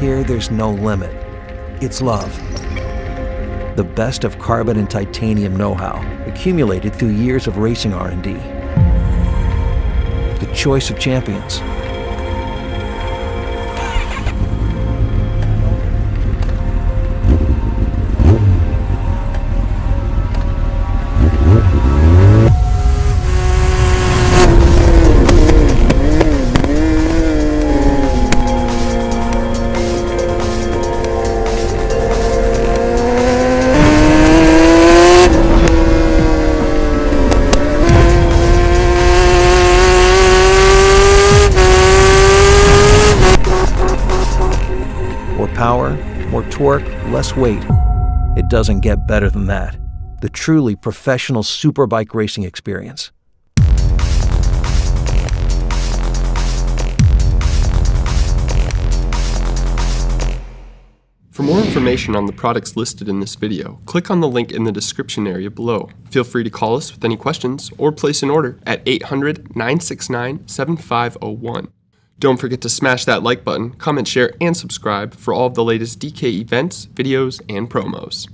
Here, there's no limit. It's love. The best of carbon and titanium know-how, accumulated through years of racing R&D. The choice of champions. Power, more torque, less weight. It doesn't get better than that. The truly professional superbike racing experience. For more information on the products listed in this video, click on the link in the description area below. Feel free to call us with any questions or place an order at 800-969-7501. Don't forget to smash that like button, comment, share, and subscribe for all of the latest DK events, videos, and promos.